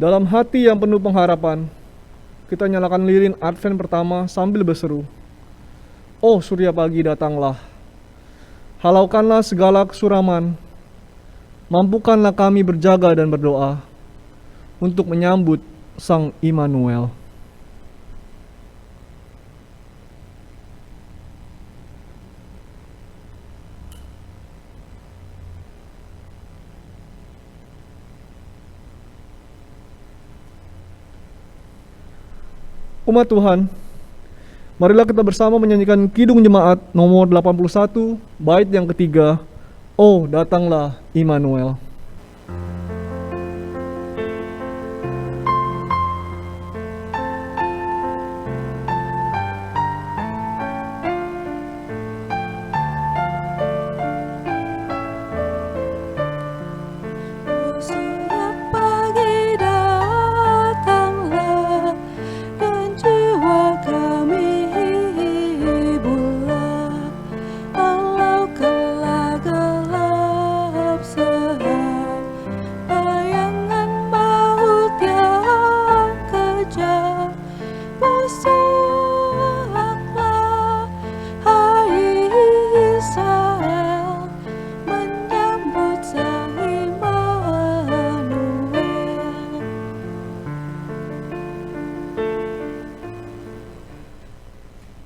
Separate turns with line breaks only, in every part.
Dalam hati yang penuh pengharapan, kita nyalakan lilin Advent pertama sambil berseru, "Oh surya pagi datanglah, halaukanlah segala kesuraman, mampukanlah kami berjaga dan berdoa untuk menyambut Sang Immanuel." Umat Tuhan, marilah kita bersama menyanyikan Kidung Jemaat nomor 81, bait yang ketiga, "Oh datanglah Immanuel."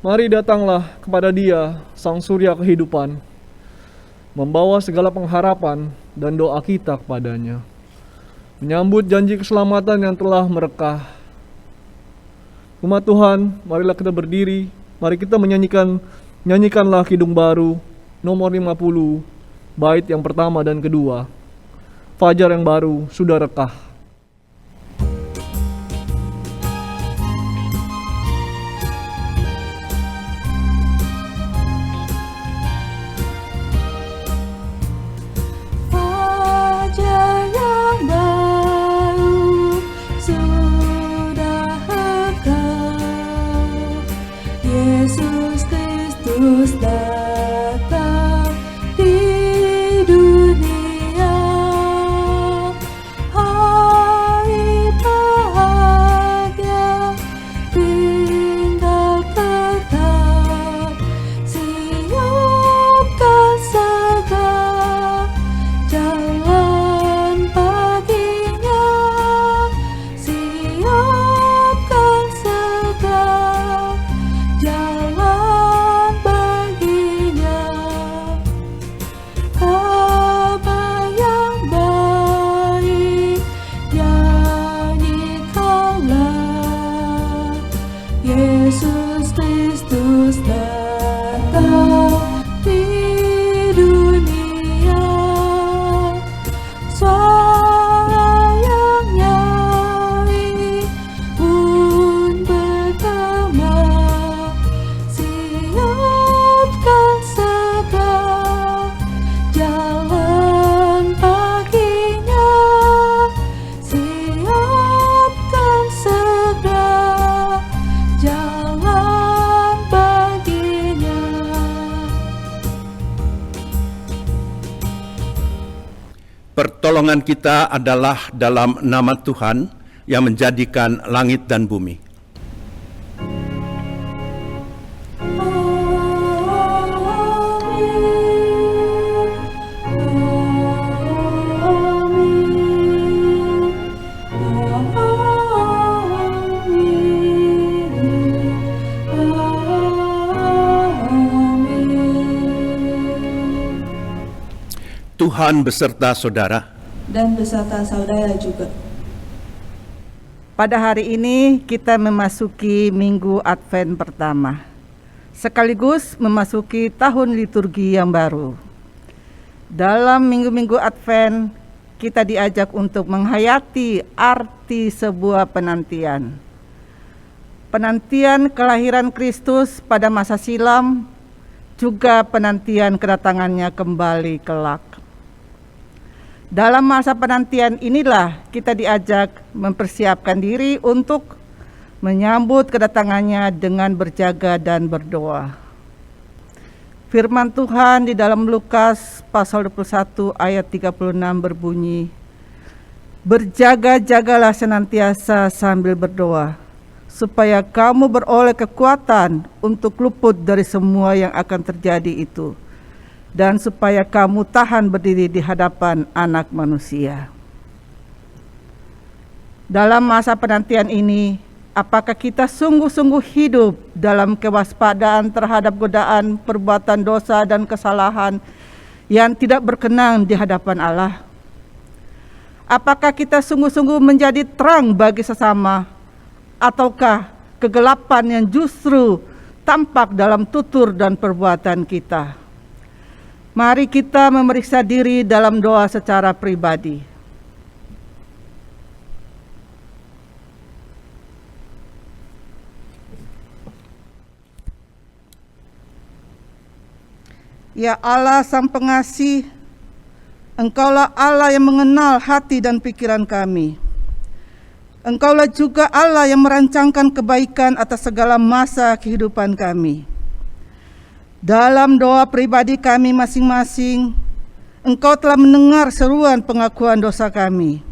Mari datanglah kepada Dia, Sang Surya kehidupan, membawa segala pengharapan dan doa kita kepadanya, menyambut janji keselamatan yang telah merekah. Umat Tuhan, marilah kita berdiri, mari kita nyanyikanlah Kidung Baru nomor 50, bait yang pertama dan kedua. Fajar yang baru sudah rekah.
Datang di dunia, hari bahagia tinggal tetap, siapkan segala jalan baginya, siapkan segala jalan. Yesus Kristus datang di dunia, suara yang nyaring pun bergema, siapkan segala jalan baginya, siapkan segala jalan baginya.
Pertolongan kita adalah dalam nama Tuhan yang menjadikan langit dan bumi. Tuhan beserta saudara
dan beserta saudara juga.
Pada hari ini kita memasuki Minggu Advent pertama, sekaligus memasuki tahun liturgi yang baru. Dalam minggu-minggu Advent, kita diajak untuk menghayati arti sebuah penantian. Penantian kelahiran Kristus pada masa silam, juga penantian kedatangannya kembali kelak. Dalam masa penantian inilah kita diajak mempersiapkan diri untuk menyambut kedatangannya dengan berjaga dan berdoa. Firman Tuhan di dalam Lukas pasal 21 ayat 36 berbunyi, Berjaga-jagalah senantiasa sambil berdoa, supaya kamu beroleh kekuatan untuk luput dari semua yang akan terjadi itu, dan supaya kamu tahan berdiri di hadapan Anak Manusia. Dalam masa penantian ini, apakah kita sungguh-sungguh hidup dalam kewaspadaan terhadap godaan perbuatan dosa dan kesalahan yang tidak berkenan di hadapan Allah? Apakah kita sungguh-sungguh menjadi terang bagi sesama, ataukah kegelapan yang justru tampak dalam tutur dan perbuatan kita? Mari kita memeriksa diri dalam doa secara pribadi. Ya Allah Sang Pengasih, Engkaulah Allah yang mengenal hati dan pikiran kami. Engkaulah juga Allah yang merancangkan kebaikan atas segala masa kehidupan kami. Dalam doa pribadi kami masing-masing, Engkau telah mendengar seruan pengakuan dosa kami.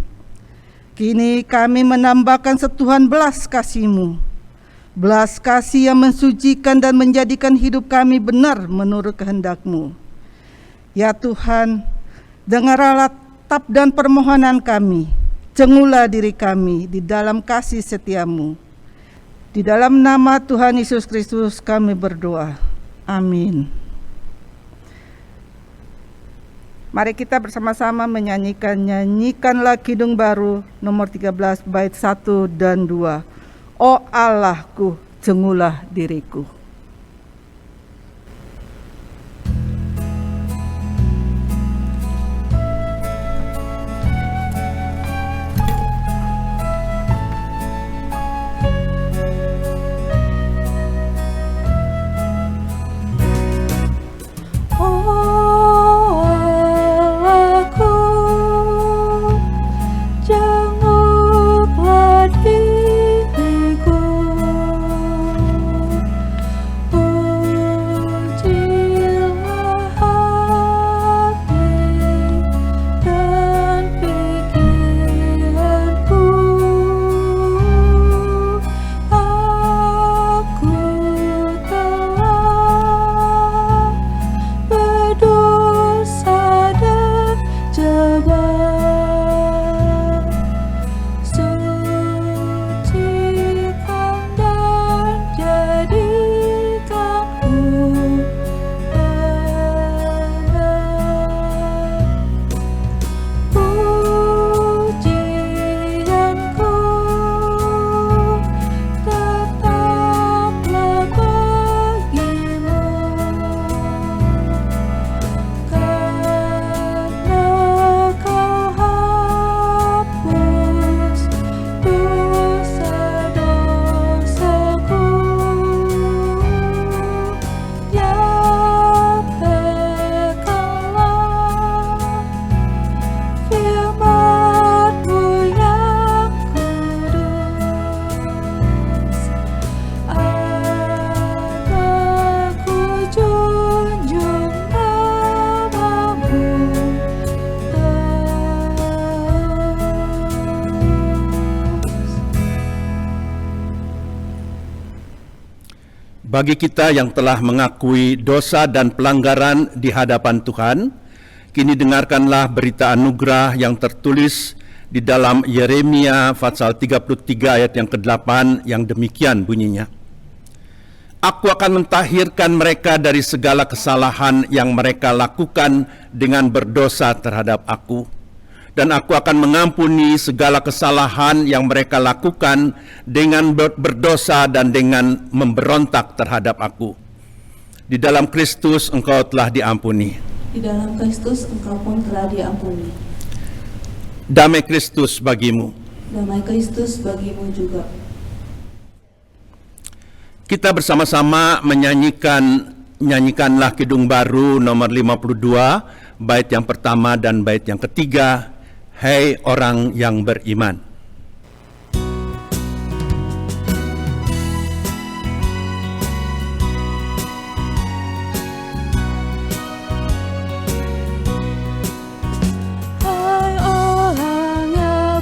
Kini kami menambahkan setuhan belas kasih-Mu, belas kasih yang mensucikan dan menjadikan hidup kami benar menurut kehendak-Mu. Ya Tuhan, dengarlah tap dan permohonan kami, cengulah diri kami di dalam kasih setia-Mu. Di dalam nama Tuhan Yesus Kristus kami berdoa. Amin. Mari kita bersama-sama nyanyikanlah Kidung Baru nomor 13 bait 1 dan 2. O Allahku, cengulah diriku.
Bagi kita yang telah mengakui dosa dan pelanggaran di hadapan Tuhan, kini dengarkanlah berita anugerah yang tertulis di dalam Yeremia pasal 33 ayat yang ke-8 yang demikian bunyinya. Aku akan mentahirkan mereka dari segala kesalahan yang mereka lakukan dengan berdosa terhadap aku. Dan aku akan mengampuni segala kesalahan yang mereka lakukan dengan berdosa dan dengan memberontak terhadap aku. Di dalam Kristus engkau telah diampuni.
Di dalam Kristus engkau pun telah diampuni.
Damai Kristus bagimu.
Damai Kristus bagimu juga.
Kita bersama-sama menyanyikanlah Kidung Baru nomor 52, bait yang pertama dan bait yang ketiga. Hai orang yang beriman.
Hai orang yang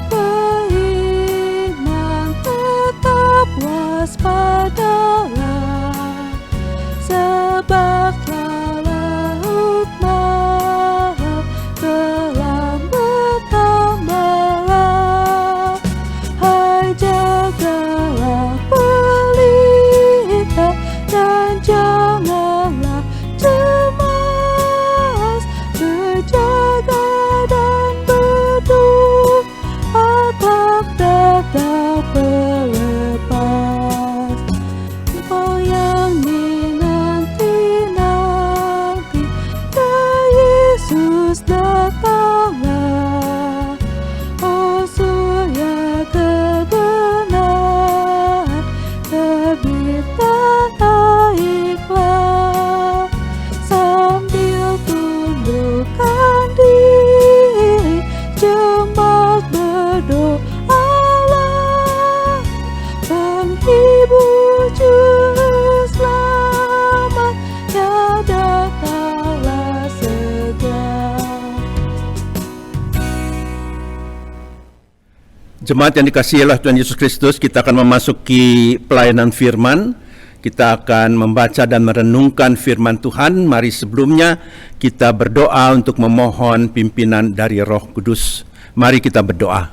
Jemaat yang dikasihi oleh Tuhan Yesus Kristus, kita akan memasuki pelayanan firman. Kita akan membaca dan merenungkan firman Tuhan. Mari sebelumnya kita berdoa untuk memohon pimpinan dari Roh Kudus. Mari kita berdoa.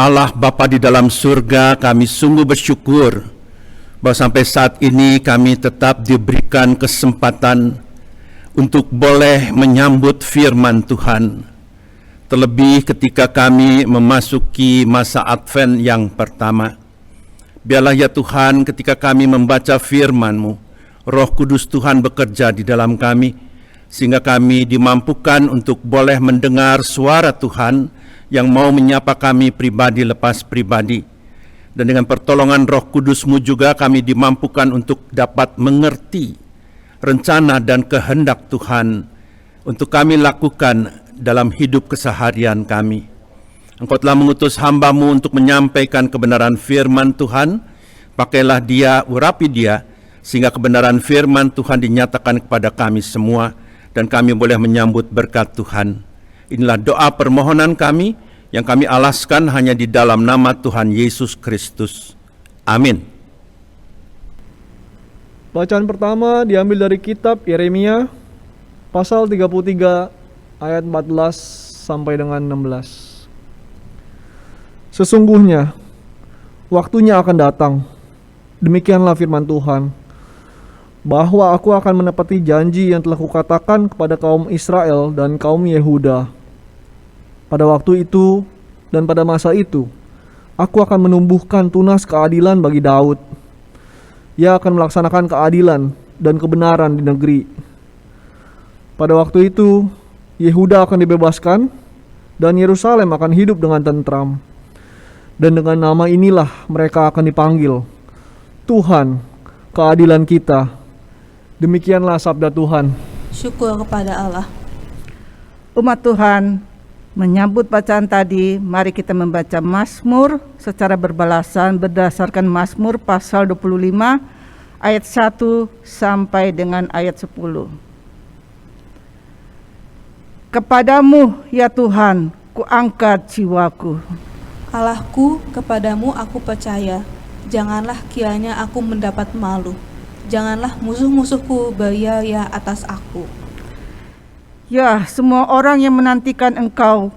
Allah Bapa di dalam surga, kami sungguh bersyukur bahwa sampai saat ini kami tetap diberikan kesempatan untuk boleh menyambut firman Tuhan. Terlebih ketika kami memasuki masa Advent yang pertama. Biarlah ya Tuhan, ketika kami membaca firman-Mu, Roh Kudus Tuhan bekerja di dalam kami, sehingga kami dimampukan untuk boleh mendengar suara Tuhan yang mau menyapa kami pribadi lepas pribadi. Dan dengan pertolongan Roh Kudus-Mu juga kami dimampukan untuk dapat mengerti rencana dan kehendak Tuhan untuk kami lakukan dalam hidup keseharian kami. Engkau telah mengutus hamba-Mu untuk menyampaikan kebenaran firman Tuhan. Pakailah dia, urapi dia, sehingga kebenaran firman Tuhan dinyatakan kepada kami semua, dan kami boleh menyambut berkat Tuhan. Inilah doa permohonan kami, yang kami alaskan hanya di dalam nama Tuhan Yesus Kristus. Amin.
Bacaan pertama diambil dari kitab Yeremia, pasal 33, ayat 14 sampai dengan 16. Sesungguhnya, waktunya akan datang, demikianlah firman Tuhan, bahwa aku akan menepati janji yang telah kukatakan kepada kaum Israel dan kaum Yehuda. Pada waktu itu dan pada masa itu, aku akan menumbuhkan tunas keadilan bagi Daud. Ia akan melaksanakan keadilan dan kebenaran di negeri. Pada waktu itu, Yehuda akan dibebaskan, dan Yerusalem akan hidup dengan tentram. Dan dengan nama inilah mereka akan dipanggil, Tuhan, keadilan kita. Demikianlah sabda Tuhan.
Syukur kepada Allah.
Umat Tuhan, menyambut bacaan tadi, mari kita membaca Mazmur secara berbalasan berdasarkan Mazmur pasal 25 ayat 1 sampai dengan ayat 10. Kepadamu ya Tuhan, kuangkat jiwaku.
Allahku, kepadamu aku percaya. Janganlah kiranya aku mendapat malu. Janganlah musuh-musuhku beriaya atas aku.
Ya, semua orang yang menantikan Engkau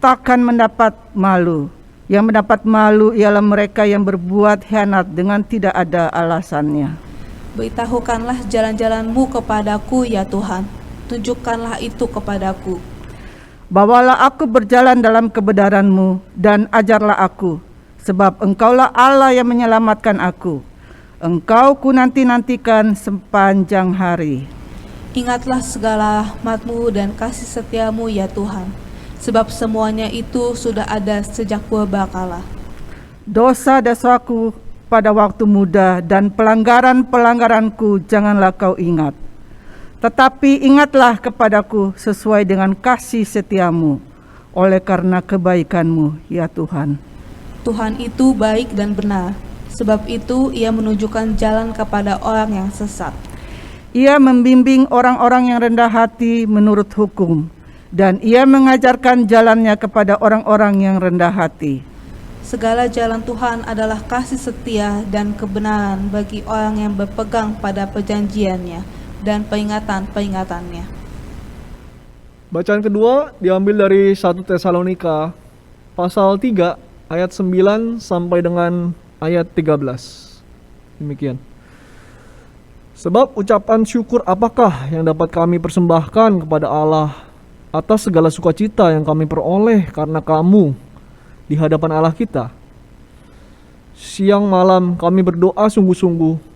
takkan mendapat malu. Yang mendapat malu ialah mereka yang berbuat khianat dengan tidak ada alasannya.
Beritahukanlah jalan-jalan-Mu kepadaku ya Tuhan. Tunjukkanlah itu kepadaku.
Bawalah aku berjalan dalam kebenaran-Mu dan ajarlah aku, sebab Engkaulah Allah yang menyelamatkan aku. Engkau ku nanti-nantikan sepanjang hari.
Ingatlah segala rahmat-Mu dan kasih setia-Mu ya Tuhan, sebab semuanya itu sudah ada sejak purbakala.
Dosa-dosaku pada waktu muda dan pelanggaran-pelanggaranku janganlah Kau ingat. Tetapi ingatlah kepadaku sesuai dengan kasih setia-Mu, oleh karena kebaikan-Mu ya Tuhan.
Tuhan itu baik dan benar, sebab itu Ia menunjukkan jalan kepada orang yang sesat.
Ia membimbing orang-orang yang rendah hati menurut hukum, dan Ia mengajarkan jalannya kepada orang-orang yang rendah hati.
Segala jalan Tuhan adalah kasih setia dan kebenaran bagi orang yang berpegang pada perjanjiannya dan peringatan-peringatannya.
Bacaan kedua diambil dari 1 Tesalonika, pasal 3, ayat 9 sampai dengan ayat 13. Demikian. Sebab ucapan syukur apakah yang dapat kami persembahkan kepada Allah atas segala sukacita yang kami peroleh karena kamu di hadapan Allah kita? Siang malam kami berdoa sungguh-sungguh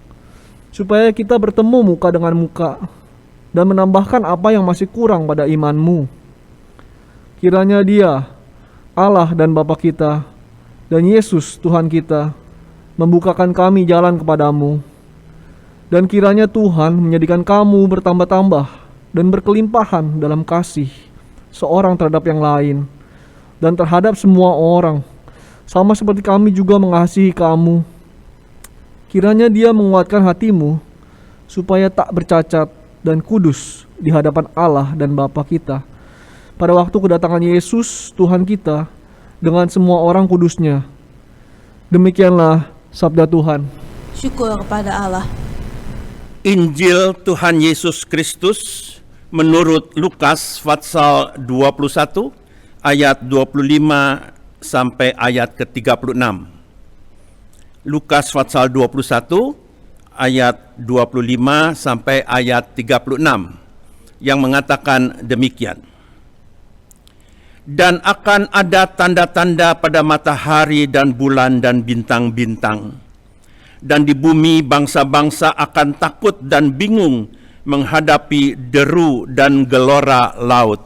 supaya kita bertemu muka dengan muka dan menambahkan apa yang masih kurang pada iman-Mu. Kiranya Dia, Allah dan Bapa kita, dan Yesus Tuhan kita, membukakan kami jalan kepadamu. Dan kiranya Tuhan menjadikan kamu bertambah-tambah dan berkelimpahan dalam kasih seorang terhadap yang lain dan terhadap semua orang, sama seperti kami juga mengasihi kamu. Kiranya Dia menguatkan hatimu supaya tak bercacat dan kudus di hadapan Allah dan Bapa kita pada waktu kedatangan Yesus Tuhan kita dengan semua orang kudusnya. Demikianlah sabda Tuhan.
Syukur kepada Allah.
Injil Tuhan Yesus Kristus menurut Lukas pasal 21 ayat 25 sampai ayat ke-36. Lukas pasal 21 ayat 25 sampai ayat 36 yang mengatakan demikian. Dan akan ada tanda-tanda pada matahari dan bulan dan bintang-bintang. Dan di bumi bangsa-bangsa akan takut dan bingung menghadapi deru dan gelora laut.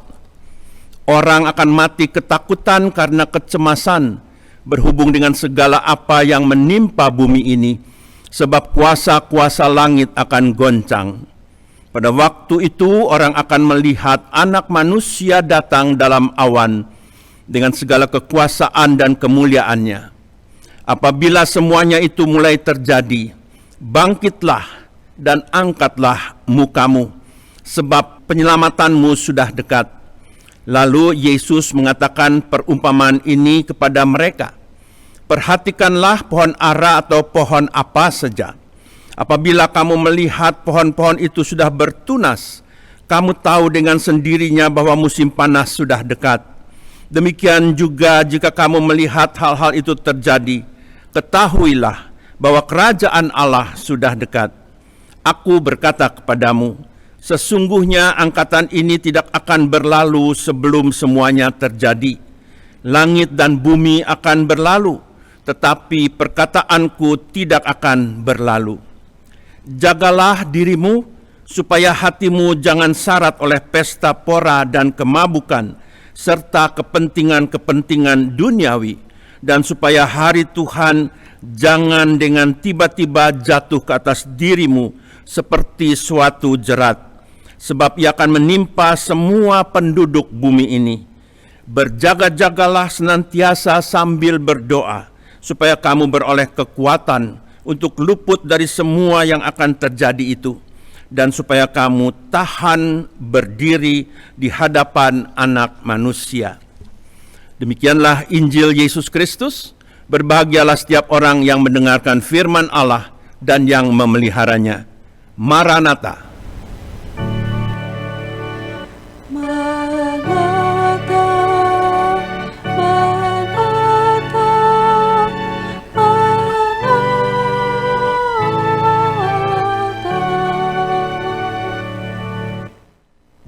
Orang akan mati ketakutan karena kecemasan berhubung dengan segala apa yang menimpa bumi ini, sebab kuasa-kuasa langit akan goncang. Pada waktu itu orang akan melihat Anak Manusia datang dalam awan dengan segala kekuasaan dan kemuliaannya. Apabila semuanya itu mulai terjadi, bangkitlah dan angkatlah mukamu, sebab penyelamatanmu sudah dekat. Lalu Yesus mengatakan perumpamaan ini kepada mereka. Perhatikanlah pohon ara atau pohon apa saja. Apabila kamu melihat pohon-pohon itu sudah bertunas, kamu tahu dengan sendirinya bahwa musim panas sudah dekat. Demikian juga jika kamu melihat hal-hal itu terjadi, ketahuilah bahwa kerajaan Allah sudah dekat. Aku berkata kepadamu, sesungguhnya angkatan ini tidak akan berlalu sebelum semuanya terjadi. Langit dan bumi akan berlalu, tetapi perkataanku tidak akan berlalu. Jagalah dirimu supaya hatimu jangan syarat oleh pesta pora dan kemabukan serta kepentingan-kepentingan duniawi, dan supaya hari Tuhan jangan dengan tiba-tiba jatuh ke atas dirimu seperti suatu jerat, sebab ia akan menimpa semua penduduk bumi ini. Berjaga-jagalah senantiasa sambil berdoa, supaya kamu beroleh kekuatan untuk luput dari semua yang akan terjadi itu, dan supaya kamu tahan berdiri di hadapan Anak Manusia. Demikianlah Injil Yesus Kristus. Berbahagialah setiap orang yang mendengarkan firman Allah dan yang memeliharanya. Maranatha.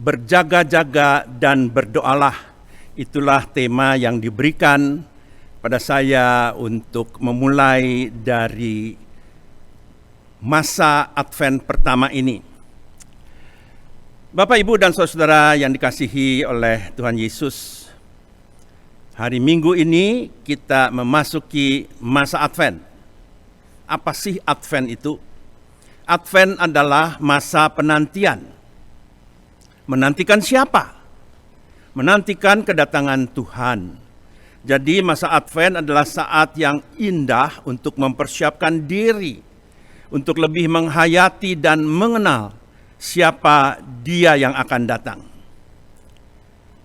Berjaga-jaga dan berdoalah, itulah tema yang diberikan pada saya untuk memulai dari masa Advent pertama ini. Bapak, Ibu, dan saudara yang dikasihi oleh Tuhan Yesus, hari Minggu ini kita memasuki masa Advent. Apa sih Advent itu? Advent adalah masa penantian. Menantikan siapa? Menantikan kedatangan Tuhan. Jadi masa Advent adalah saat yang indah untuk mempersiapkan diri, untuk lebih menghayati dan mengenal siapa Dia yang akan datang.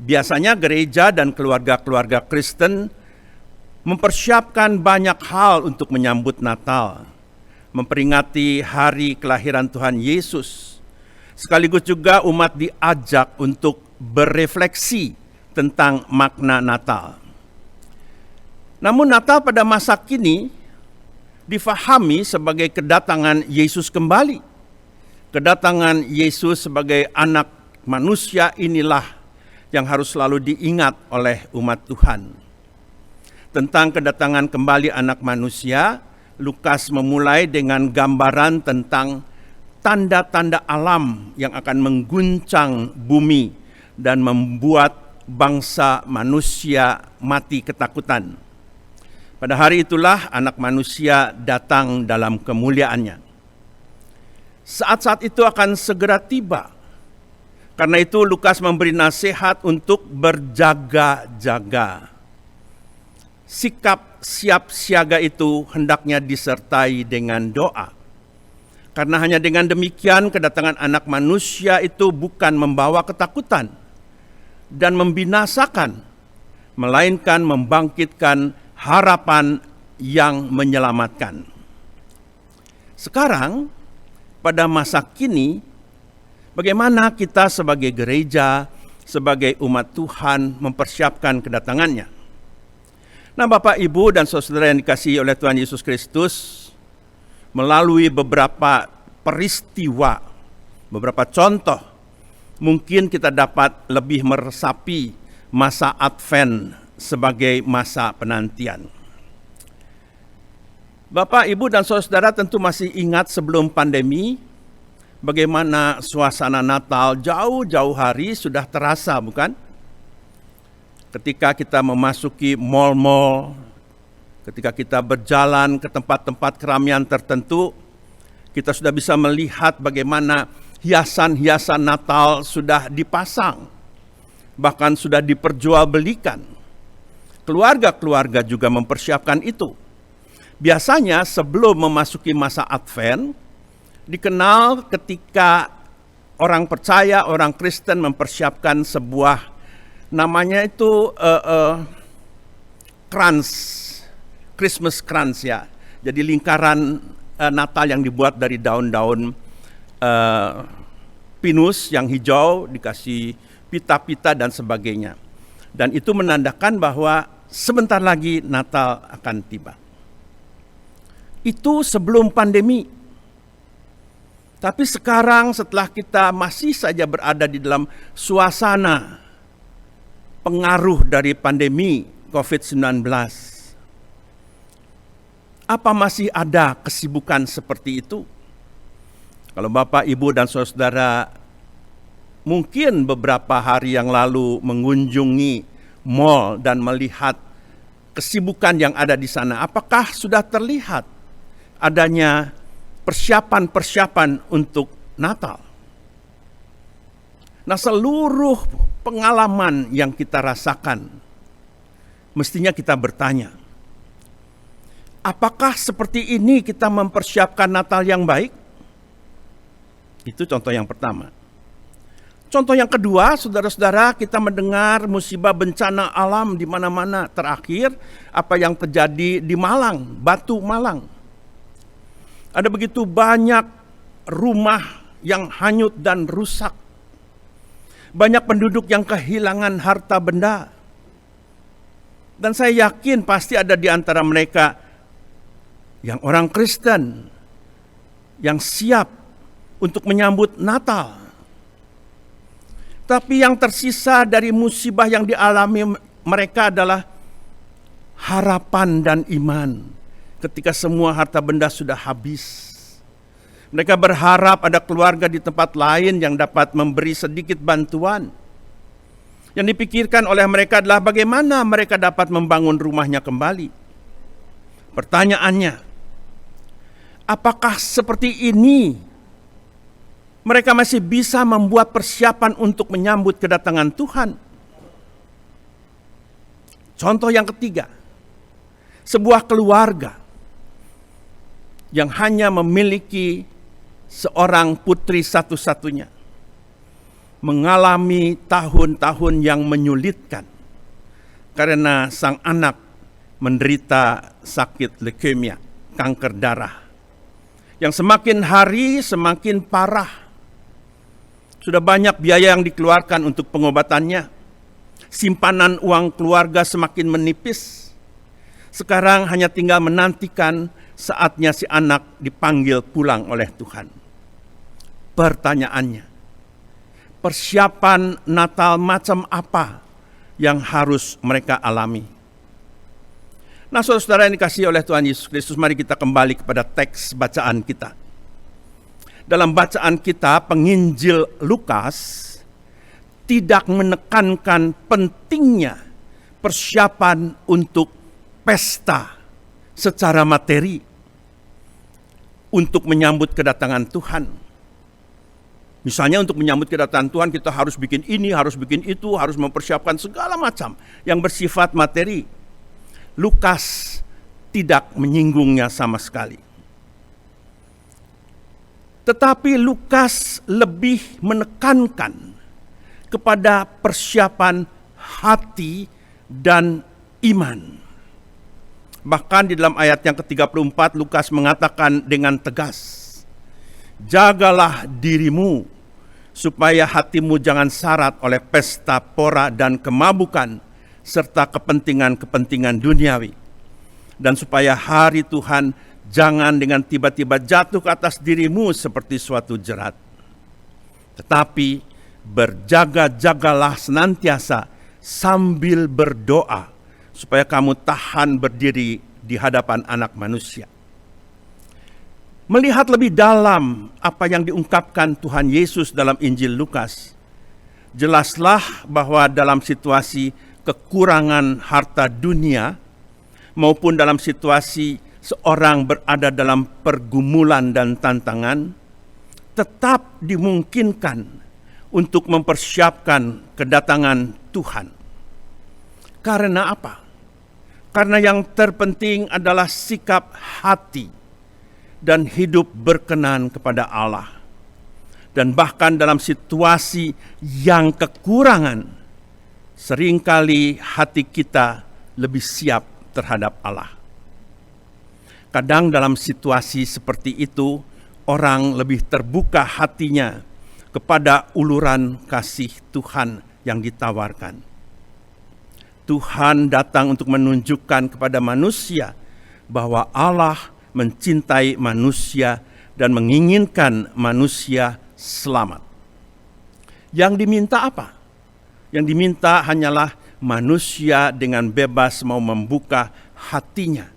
Biasanya gereja dan keluarga-keluarga Kristen mempersiapkan banyak hal untuk menyambut Natal, memperingati hari kelahiran Tuhan Yesus. Sekaligus juga umat diajak untuk berefleksi tentang makna Natal. Namun Natal pada masa kini difahami sebagai kedatangan Yesus kembali. Kedatangan Yesus sebagai Anak Manusia inilah yang harus selalu diingat oleh umat Tuhan. Tentang kedatangan kembali Anak Manusia, Lukas memulai dengan gambaran tentang tanda-tanda alam yang akan mengguncang bumi dan membuat bangsa manusia mati ketakutan. Pada hari itulah Anak Manusia datang dalam kemuliaannya. Saat-saat itu akan segera tiba. Karena itu Lukas memberi nasihat untuk berjaga-jaga. Sikap siap siaga itu hendaknya disertai dengan doa. Karena hanya dengan demikian kedatangan Anak Manusia itu bukan membawa ketakutan dan membinasakan, melainkan membangkitkan harapan yang menyelamatkan. Sekarang, pada masa kini, bagaimana kita sebagai gereja, sebagai umat Tuhan mempersiapkan kedatangannya? Nah, Bapak, Ibu, dan saudara yang dikasihi oleh Tuhan Yesus Kristus, melalui beberapa peristiwa, beberapa contoh, mungkin kita dapat lebih meresapi masa Advent sebagai masa penantian. Bapak, Ibu, dan saudara tentu masih ingat sebelum pandemi, bagaimana suasana Natal jauh-jauh hari sudah terasa, bukan? Ketika kita memasuki mal-mal, ketika kita berjalan ke tempat-tempat keramaian tertentu, kita sudah bisa melihat bagaimana hiasan-hiasan Natal sudah dipasang, bahkan sudah diperjualbelikan. Keluarga-keluarga juga mempersiapkan itu. Biasanya sebelum memasuki masa Advent, dikenal ketika orang percaya, orang Kristen mempersiapkan sebuah, namanya itu krans, Christmas krans ya. Jadi lingkaran Natal yang dibuat dari daun-daun pinus yang hijau, dikasih pita-pita dan sebagainya. Dan itu menandakan bahwa sebentar lagi Natal akan tiba. Itu sebelum pandemi. Tapi sekarang setelah kita masih saja berada di dalam suasana pengaruh dari pandemi COVID-19, apa masih ada kesibukan seperti itu? Kalau Bapak, Ibu, dan saudara mungkin beberapa hari yang lalu mengunjungi mal dan melihat kesibukan yang ada di sana, apakah sudah terlihat adanya persiapan-persiapan untuk Natal? Nah, seluruh pengalaman yang kita rasakan, mestinya kita bertanya, apakah seperti ini kita mempersiapkan Natal yang baik? Itu contoh yang pertama. Contoh yang kedua, saudara-saudara, kita mendengar musibah bencana alam di mana-mana. Terakhir, apa yang terjadi di Malang, Batu Malang. Ada begitu banyak rumah yang hanyut dan rusak. Banyak penduduk yang kehilangan harta benda. Dan saya yakin pasti ada di antara mereka yang orang Kristen yang siap untuk menyambut Natal. Tapi yang tersisa dari musibah yang dialami mereka adalah harapan dan iman ketika semua harta benda sudah habis. Mereka berharap ada keluarga di tempat lain yang dapat memberi sedikit bantuan. Yang dipikirkan oleh mereka adalah bagaimana mereka dapat membangun rumahnya kembali. Pertanyaannya, apakah seperti ini mereka masih bisa membuat persiapan untuk menyambut kedatangan Tuhan? Contoh yang ketiga, sebuah keluarga yang hanya memiliki seorang putri satu-satunya mengalami tahun-tahun yang menyulitkan karena sang anak menderita sakit leukemia, kanker darah, yang semakin hari semakin parah. Sudah banyak biaya yang dikeluarkan untuk pengobatannya. Simpanan uang keluarga semakin menipis. Sekarang hanya tinggal menantikan saatnya si anak dipanggil pulang oleh Tuhan. Pertanyaannya, persiapan Natal macam apa yang harus mereka alami? Nah, saudara yang dikasihi oleh Tuhan Yesus Kristus, mari kita kembali kepada teks bacaan kita. Dalam bacaan kita, penginjil Lukas tidak menekankan pentingnya persiapan untuk pesta secara materi untuk menyambut kedatangan Tuhan. Misalnya untuk menyambut kedatangan Tuhan kita harus bikin ini, harus bikin itu, harus mempersiapkan segala macam yang bersifat materi. Lukas tidak menyinggungnya sama sekali. Tetapi Lukas lebih menekankan kepada persiapan hati dan iman. Bahkan di dalam ayat yang ke-34 Lukas mengatakan dengan tegas, jagalah dirimu supaya hatimu jangan syarat oleh pesta pora dan kemabukan serta kepentingan-kepentingan duniawi. Dan supaya hari Tuhan jangan dengan tiba-tiba jatuh ke atas dirimu seperti suatu jerat. Tetapi berjaga-jagalah senantiasa sambil berdoa supaya kamu tahan berdiri di hadapan Anak Manusia. Melihat lebih dalam apa yang diungkapkan Tuhan Yesus dalam Injil Lukas, jelaslah bahwa dalam situasi kekurangan harta dunia maupun dalam situasi seorang berada dalam pergumulan dan tantangan, tetap dimungkinkan untuk mempersiapkan kedatangan Tuhan. Karena apa? Karena yang terpenting adalah sikap hati dan hidup berkenan kepada Allah. Dan bahkan dalam situasi yang kekurangan, seringkali hati kita lebih siap terhadap Allah. Kadang dalam situasi seperti itu, orang lebih terbuka hatinya kepada uluran kasih Tuhan yang ditawarkan. Tuhan datang untuk menunjukkan kepada manusia bahwa Allah mencintai manusia dan menginginkan manusia selamat. Yang diminta apa? Yang diminta hanyalah manusia dengan bebas mau membuka hatinya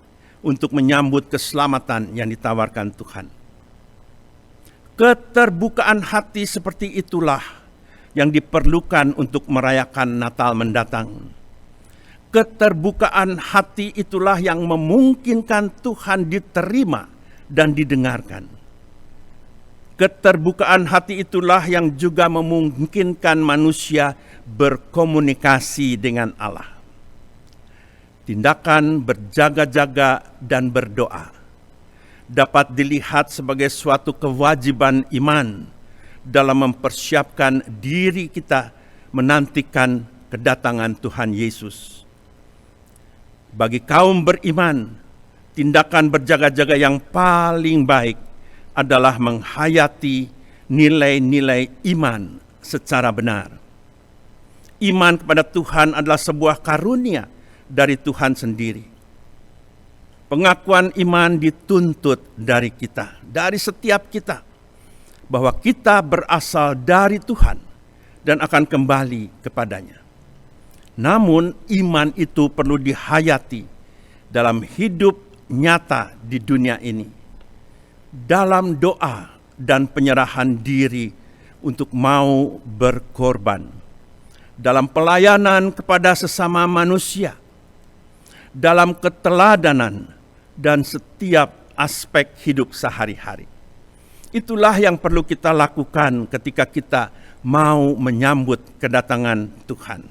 untuk menyambut keselamatan yang ditawarkan Tuhan. Keterbukaan hati seperti itulah yang diperlukan untuk merayakan Natal mendatang. Keterbukaan hati itulah yang memungkinkan Tuhan diterima dan didengarkan. Keterbukaan hati itulah yang juga memungkinkan manusia berkomunikasi dengan Allah. Tindakan berjaga-jaga dan berdoa dapat dilihat sebagai suatu kewajiban iman dalam mempersiapkan diri kita menantikan kedatangan Tuhan Yesus. Bagi kaum beriman, tindakan berjaga-jaga yang paling baik adalah menghayati nilai-nilai iman secara benar. Iman kepada Tuhan adalah sebuah karunia dari Tuhan sendiri. Pengakuan iman dituntut dari kita, dari setiap kita, bahwa kita berasal dari Tuhan dan akan kembali kepadanya. Namun iman itu perlu dihayati dalam hidup nyata di dunia ini. Dalam doa dan penyerahan diri untuk mau berkorban. Dalam pelayanan kepada sesama manusia. Dalam keteladanan dan setiap aspek hidup sehari-hari. Itulah yang perlu kita lakukan ketika kita mau menyambut kedatangan Tuhan.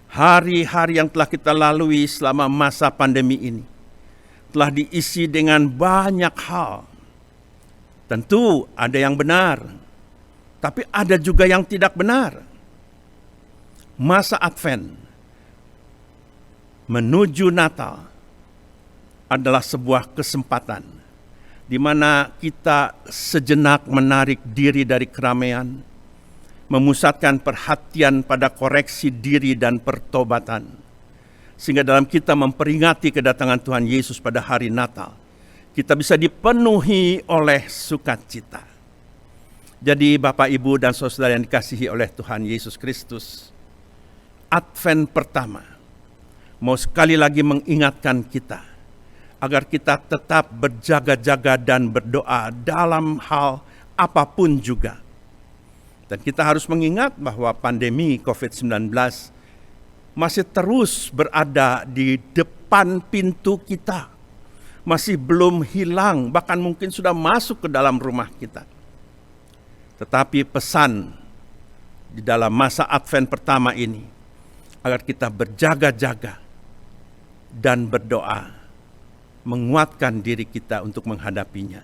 Hari-hari yang telah kita lalui selama masa pandemi ini telah diisi dengan banyak hal. Tentu ada yang benar, tapi ada juga yang tidak benar. Masa Advent menuju Natal adalah sebuah kesempatan di mana kita sejenak menarik diri dari keramaian, memusatkan perhatian pada koreksi diri dan pertobatan. Sehingga dalam kita memperingati kedatangan Tuhan Yesus pada hari Natal, kita bisa dipenuhi oleh sukacita. Jadi Bapak, Ibu, dan Saudara yang dikasihi oleh Tuhan Yesus Kristus, Advent pertama mau sekali lagi mengingatkan kita agar kita tetap berjaga-jaga dan berdoa dalam hal apapun juga. Dan kita harus mengingat bahwa pandemi COVID-19 masih terus berada di depan pintu kita. Masih belum hilang, bahkan mungkin sudah masuk ke dalam rumah kita. Tetapi pesan di dalam masa Advent pertama ini, agar kita berjaga-jaga dan berdoa, menguatkan diri kita untuk menghadapinya.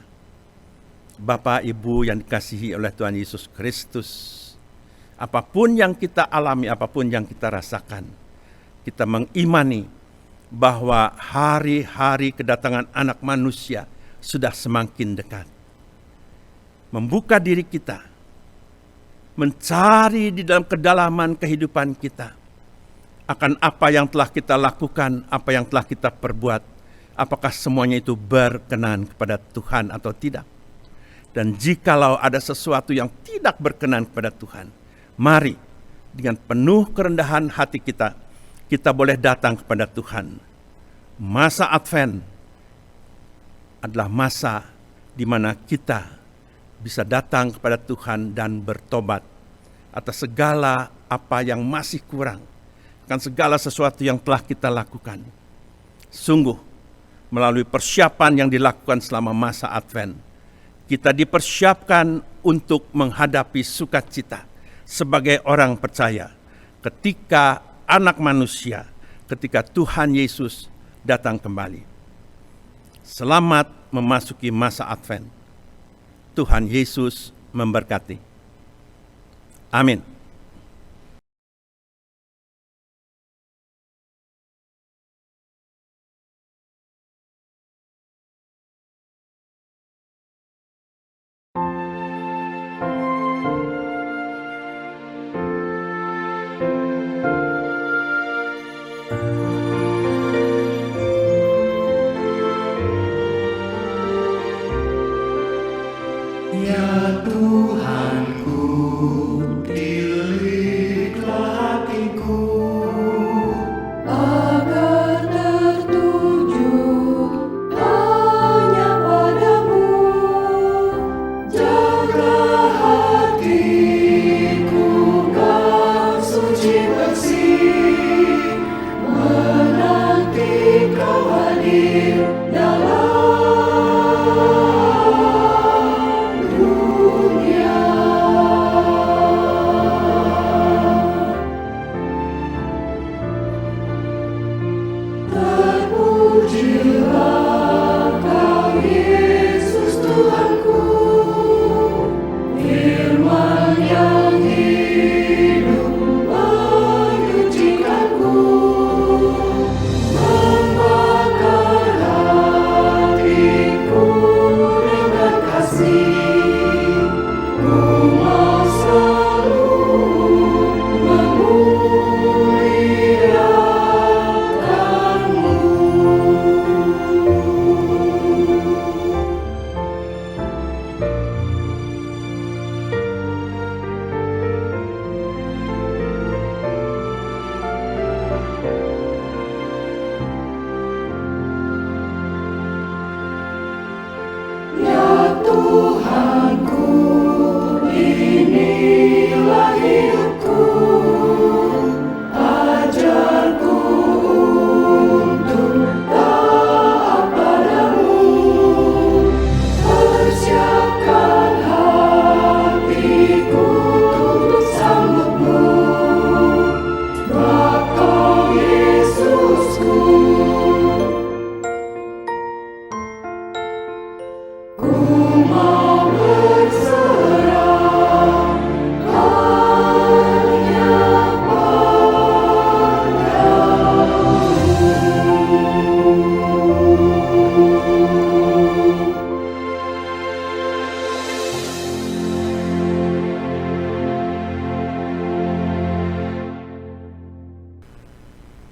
Bapak, Ibu yang dikasihi oleh Tuhan Yesus Kristus, apapun yang kita alami, apapun yang kita rasakan, kita mengimani bahwa hari-hari kedatangan Anak Manusia sudah semakin dekat. Membuka diri kita, mencari di dalam kedalaman kehidupan kita akan apa yang telah kita lakukan, apa yang telah kita perbuat, apakah semuanya itu berkenan kepada Tuhan atau tidak. Dan jikalau ada sesuatu yang tidak berkenan kepada Tuhan, mari dengan penuh kerendahan hati kita boleh datang kepada Tuhan. Masa Advent adalah masa di mana kita bisa datang kepada Tuhan dan bertobat atas segala apa yang masih kurang, akan segala sesuatu yang telah kita lakukan. Sungguh, melalui persiapan yang dilakukan selama masa Advent, kita dipersiapkan untuk menghadapi sukacita sebagai orang percaya ketika Anak Manusia, ketika Tuhan Yesus datang kembali. Selamat memasuki masa Advent. Tuhan Yesus memberkati. Amin.
Ya Tuhanku, pilihlah hatiku agar tertuju hanya padamu. Jaga hatiku kau suci bersih, menanti kau hadir dalam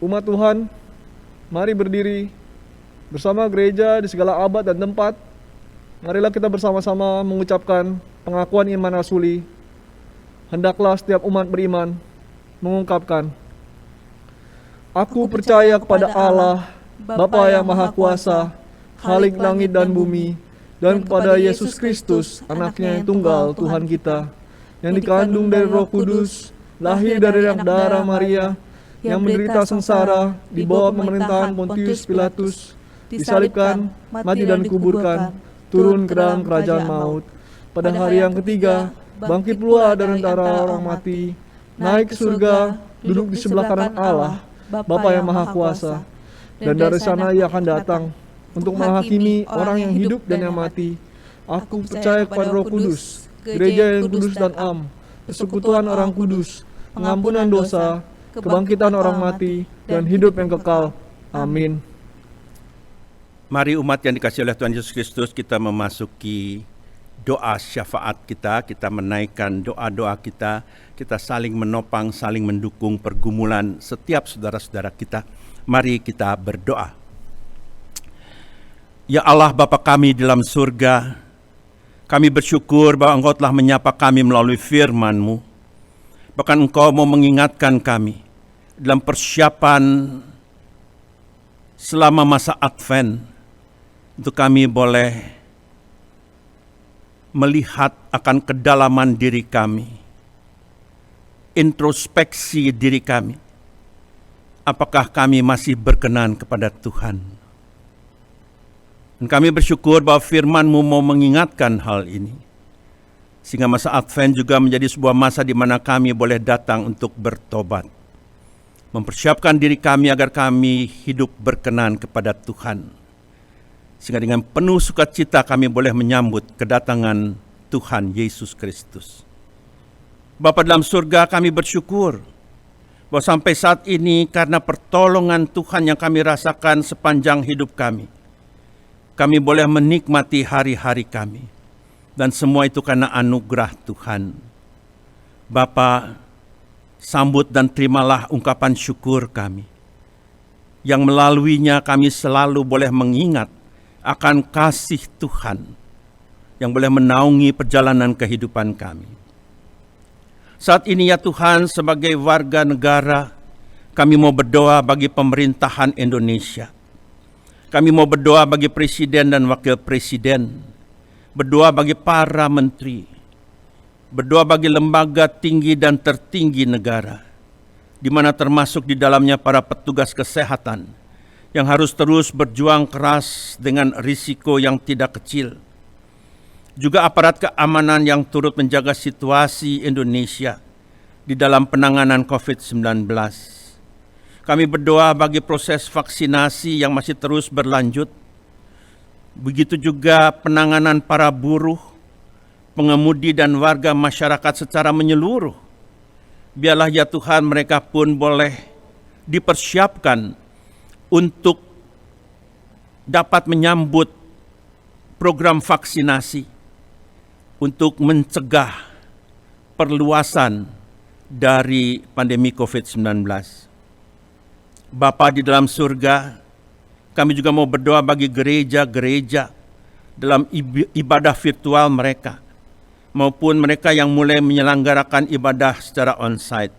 Umat Tuhan, mari berdiri bersama gereja di segala abad dan tempat. Marilah kita bersama-sama mengucapkan pengakuan iman rasuli. Hendaklah setiap umat beriman mengungkapkan, Aku percaya kepada Allah, Bapa yang Maha Kuasa, Khalik langit dan bumi, dan kepada Yesus Kristus, Anaknya yang tunggal Tuhan kita, yang dikandung dari Roh Kudus, lahir dari darah Maria, yang menderita sengsara di bawah pemerintahan Pontius Pilatus, disalibkan, mati dan dikuburkan, turun ke dalam kerajaan maut. Pada hari yang ketiga, bangkit pula dari antara orang mati, naik ke surga, duduk di sebelah kanan Allah, Bapa yang Maha Kuasa. Dan dari sana Ia akan datang untuk menghakimi orang yang hidup dan yang mati. Aku percaya kepada Roh Kudus, gereja yang kudus dan am, persekutuan orang kudus, pengampunan dosa, kebangkitan orang mati, dan hidup yang kekal. Amin.
Mari umat yang dikasihi oleh Tuhan Yesus Kristus, kita memasuki doa syafaat kita, kita menaikkan doa-doa kita saling menopang, saling mendukung pergumulan setiap saudara-saudara kita. Mari kita berdoa. Ya Allah Bapa kami di dalam surga, kami bersyukur bahwa Engkau telah menyapa kami melalui firman-Mu. Bahkan Engkau mau mengingatkan kami dalam persiapan selama masa Advent, untuk kami boleh melihat akan kedalaman diri kami, introspeksi diri kami. Apakah kami masih berkenan kepada Tuhan? Dan kami bersyukur bahwa firman-Mu mau mengingatkan hal ini. Sehingga masa Advent juga menjadi sebuah masa di mana kami boleh datang untuk bertobat. Mempersiapkan diri kami agar kami hidup berkenan kepada Tuhan. Sehingga dengan penuh sukacita kami boleh menyambut kedatangan Tuhan Yesus Kristus. Bapa dalam surga, kami bersyukur bahwa sampai saat ini karena pertolongan Tuhan yang kami rasakan sepanjang hidup kami boleh menikmati hari-hari kami. Dan semua itu karena anugerah Tuhan. Bapa, sambut dan terimalah ungkapan syukur kami, yang melaluinya kami selalu boleh mengingat akan kasih Tuhan yang boleh menaungi perjalanan kehidupan kami. Saat ini ya Tuhan, sebagai warga negara, kami mau berdoa bagi pemerintahan Indonesia. Kami mau berdoa bagi presiden dan wakil presiden, berdoa bagi para menteri, berdoa bagi lembaga tinggi dan tertinggi negara, di mana termasuk di dalamnya para petugas kesehatan yang harus terus berjuang keras dengan risiko yang tidak kecil. Juga aparat keamanan yang turut menjaga situasi Indonesia di dalam penanganan COVID-19. Kami berdoa bagi proses vaksinasi yang masih terus berlanjut. Begitu juga penanganan para buruh, pengemudi dan warga masyarakat secara menyeluruh. Biarlah ya Tuhan, mereka pun boleh dipersiapkan untuk dapat menyambut program vaksinasi untuk mencegah perluasan dari pandemi COVID-19. Bapa di dalam surga, kami juga mau berdoa bagi gereja-gereja dalam ibadah virtual mereka, maupun mereka yang mulai menyelenggarakan ibadah secara onsite.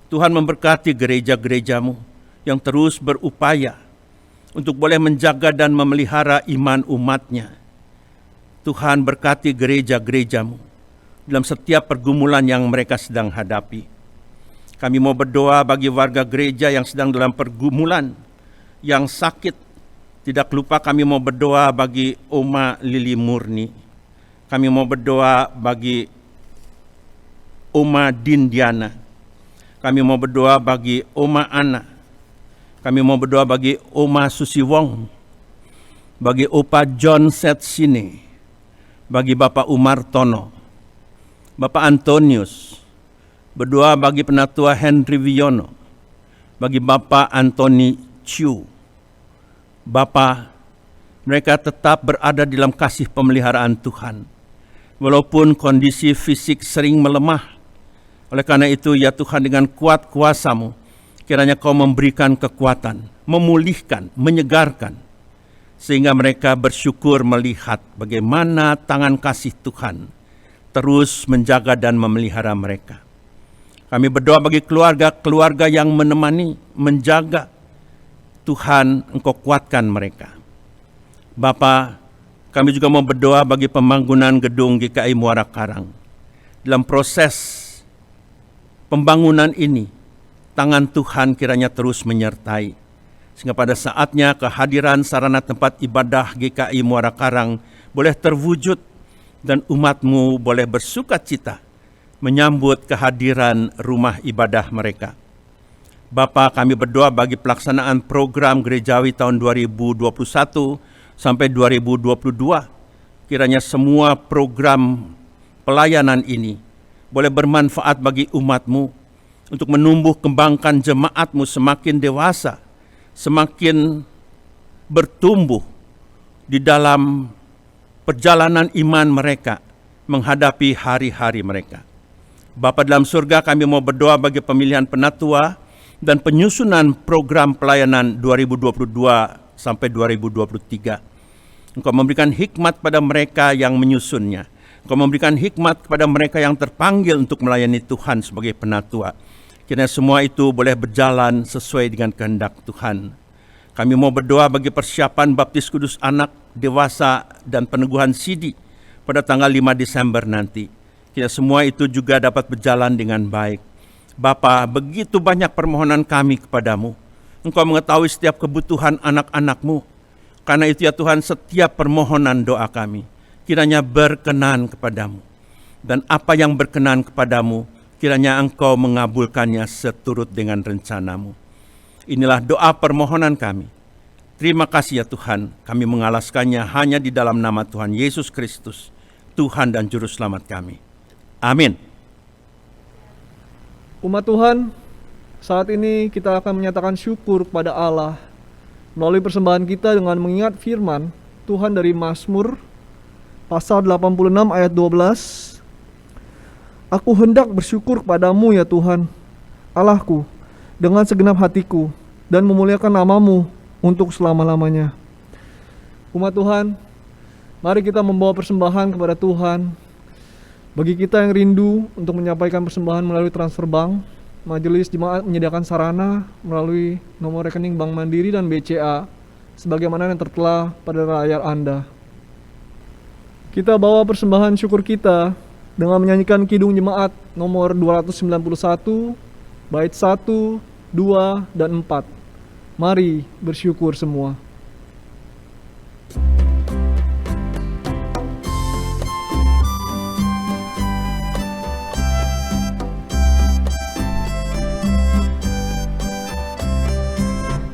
Tuhan memberkati gereja-gereja-Mu yang terus berupaya untuk boleh menjaga dan memelihara iman umat-Nya. Tuhan berkati gereja-gereja-Mu dalam setiap pergumulan yang mereka sedang hadapi. Kami mau berdoa bagi warga gereja yang sedang dalam pergumulan, yang sakit. Tidak lupa kami mau berdoa bagi Oma Lili Murni. Kami mau berdoa bagi Oma Dindiana. Kami mau berdoa bagi Oma Ana. Kami mau berdoa bagi Oma Susi Wong, bagi Opa John Setsine, bagi Bapak Umar Tono, Bapak Antonius. Berdoa bagi Penatua Henry Wiono, bagi Bapak Anthony Chiu. Bapa, mereka tetap berada dalam kasih pemeliharaan Tuhan, walaupun kondisi fisik sering melemah. Oleh karena itu, ya Tuhan, dengan kuat kuasa-Mu, kiranya Kau memberikan kekuatan, memulihkan, menyegarkan, sehingga mereka bersyukur melihat bagaimana tangan kasih Tuhan terus menjaga dan memelihara mereka. Kami berdoa bagi keluarga-keluarga yang menemani, menjaga. Tuhan, Engkau kuatkan mereka. Bapa, kami juga mau berdoa bagi pembangunan gedung GKI Muara Karang. Dalam proses pembangunan ini, tangan Tuhan kiranya terus menyertai. Sehingga pada saatnya kehadiran sarana tempat ibadah GKI Muara Karang boleh terwujud dan umat-Mu boleh bersukacita menyambut kehadiran rumah ibadah mereka. Bapa, kami berdoa bagi pelaksanaan program gerejawi tahun 2021 sampai 2022. Kiranya semua program pelayanan ini boleh bermanfaat bagi umat-Mu, untuk menumbuh kembangkan jemaat-Mu semakin dewasa, semakin bertumbuh di dalam perjalanan iman mereka menghadapi hari-hari mereka. Bapa dalam surga, kami mau berdoa bagi pemilihan penatua dan penyusunan program pelayanan 2022 sampai 2023. Engkau memberikan hikmat pada mereka yang menyusunnya. Engkau memberikan hikmat kepada mereka yang terpanggil untuk melayani Tuhan sebagai penatua. Kiranya semua itu boleh berjalan sesuai dengan kehendak Tuhan. Kami mau berdoa bagi persiapan baptis kudus anak, dewasa, dan peneguhan sidi pada tanggal 5 Desember nanti. Kiranya semua itu juga dapat berjalan dengan baik. Bapa, begitu banyak permohonan kami kepadamu. Engkau mengetahui setiap kebutuhan anak-anak-Mu. Karena itu ya Tuhan, setiap permohonan doa kami kiranya berkenan kepadamu. Dan apa yang berkenan kepadamu, kiranya Engkau mengabulkannya seturut dengan rencanamu. Inilah doa permohonan kami. Terima kasih ya Tuhan, kami mengalaskannya hanya di dalam nama Tuhan Yesus Kristus, Tuhan dan Juru Selamat kami. Amin.
Umat Tuhan, saat ini kita akan menyatakan syukur kepada Allah melalui persembahan kita dengan mengingat firman Tuhan dari Mazmur pasal 86 ayat 12. Aku hendak bersyukur kepadamu ya Tuhan, Allahku, dengan segenap hatiku dan memuliakan nama-Mu untuk selama-lamanya. Umat Tuhan, mari kita membawa persembahan kepada Tuhan. Bagi kita yang rindu untuk menyampaikan persembahan melalui transfer bank, Majelis Jemaat menyediakan sarana melalui nomor rekening Bank Mandiri dan BCA sebagaimana yang tertera pada layar Anda. Kita bawa persembahan syukur kita dengan menyanyikan Kidung Jemaat nomor 291, bait 1, 2, dan 4. Mari bersyukur semua.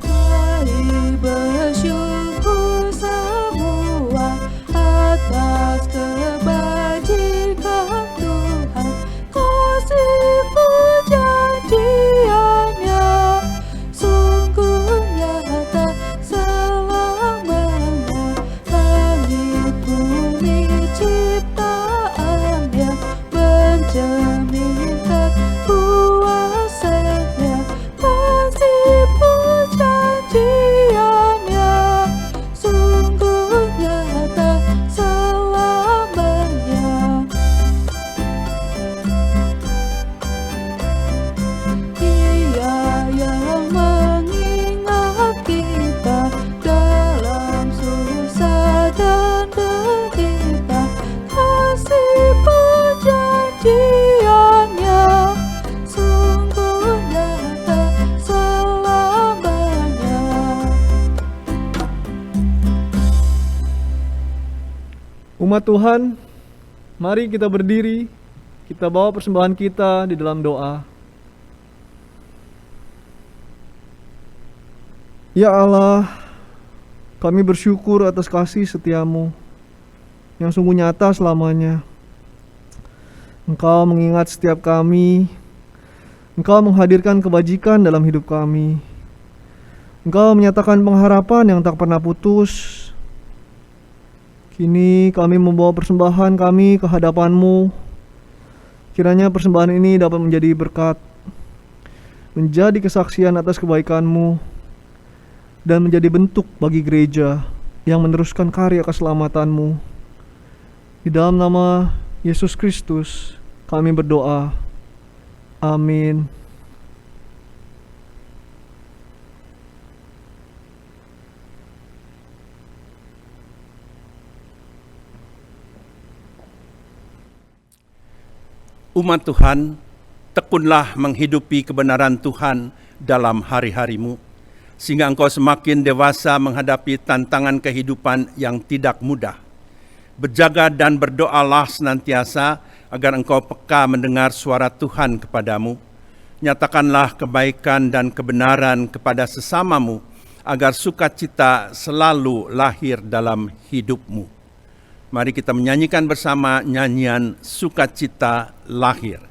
Mari bersyukur semua atas kebajikan Tuhan, kasih perjanjiannya sungguh nyata selamanya. Langit bumi ciptaannya mencerminkan kuasanya, kasih perjanjiannya sungguh nyata selamanya. Dia yang mengingat kita dalam susah dan derita, kasih perjanjiannya sungguh nyata selamanya.
Umat Tuhan, mari kita berdiri, kita bawa persembahan kita di dalam doa. Ya Allah, kami bersyukur atas kasih setia-Mu yang sungguh nyata selamanya. Engkau mengingat setiap kami, Engkau menghadirkan kebajikan dalam hidup kami. Engkau menyatakan pengharapan yang tak pernah putus. Kini kami membawa persembahan kami ke hadapan-Mu. Kiranya persembahan ini dapat menjadi berkat, menjadi kesaksian atas kebaikan-Mu, dan menjadi bentuk bagi gereja yang meneruskan karya keselamatan-Mu. Di dalam nama Yesus Kristus kami berdoa. Amin.
Umat Tuhan, tekunlah menghidupi kebenaran Tuhan dalam hari-harimu, sehingga engkau semakin dewasa menghadapi tantangan kehidupan yang tidak mudah. Berjaga dan berdoalah senantiasa agar engkau peka mendengar suara Tuhan kepadamu. Nyatakanlah kebaikan dan kebenaran kepada sesamamu, agar sukacita selalu lahir dalam hidupmu. Mari kita menyanyikan bersama nyanyian Sukacita Lahir.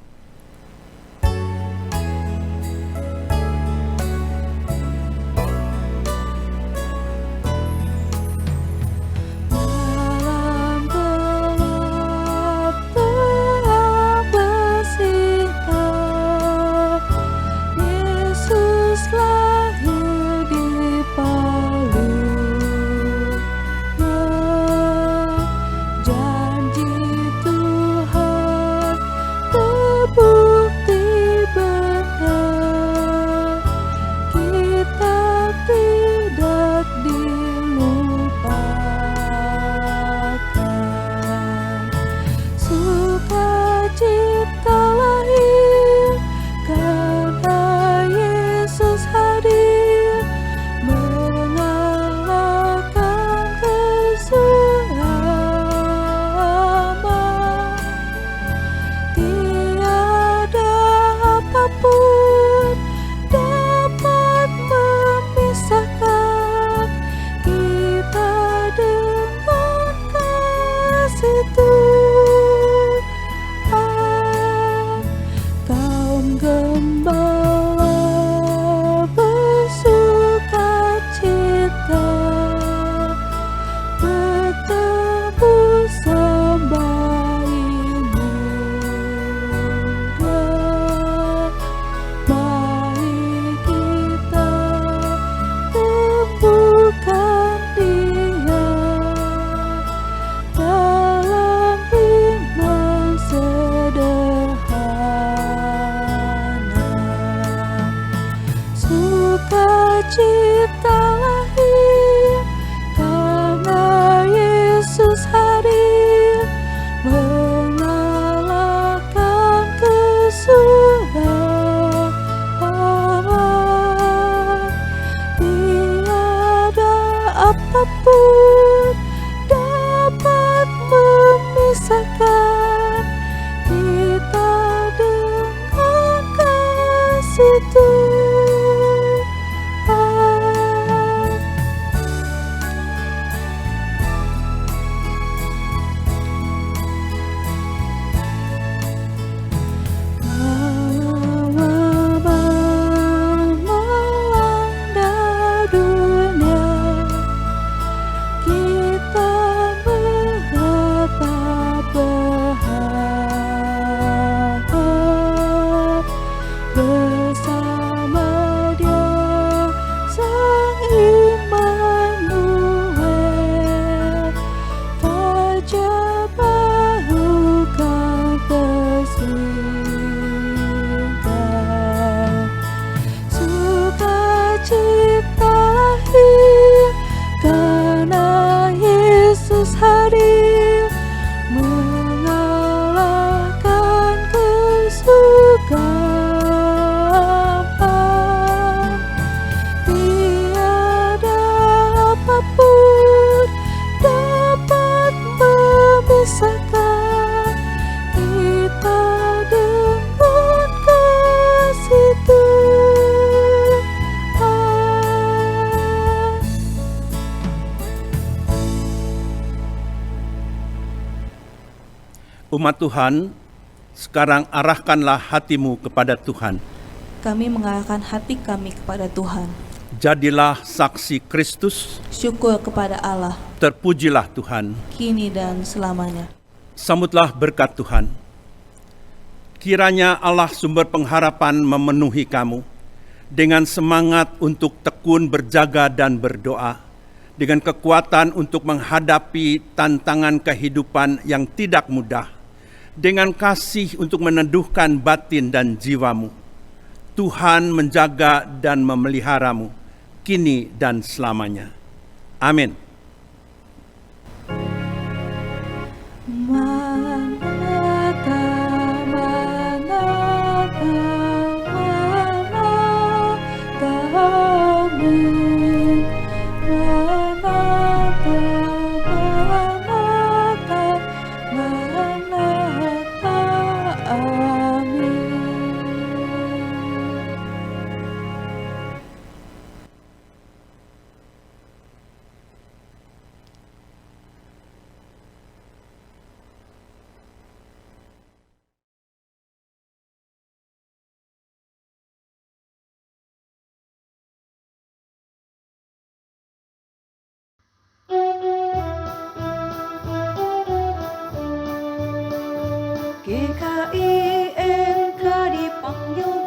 apapun dapat memisahkan kita dengan kasih Tuhan. Melanda dunia, kita berharap berharap bersama Dia, Sang Immanuel. Fajar baru kan tersingkap, sukacita lahir karena Yesus hadir, mengalahkan kesukaran. Tiada apapun dapat memisahkan kita dengan kasih Tuhan.
Umat Tuhan, sekarang arahkanlah hatimu kepada Tuhan.
Kami mengarahkan hati kami kepada Tuhan.
Jadilah saksi Kristus,
Syukur kepada Allah,
terpujilah Tuhan.
kini dan selamanya.
Sambutlah berkat Tuhan. Kiranya Allah sumber pengharapan memenuhi kamu dengan semangat untuk tekun berjaga dan berdoa, dengan kekuatan untuk menghadapi tantangan kehidupan yang tidak mudah, dengan kasih untuk meneduhkan batin dan jiwamu. Tuhan menjaga dan memeliharamu, kini dan selamanya. Amin.
Maranatha, Maranatha, Maranatha, amin. Maranatha, Maranatha, Maranatha, amin.
GKI NK dipanggil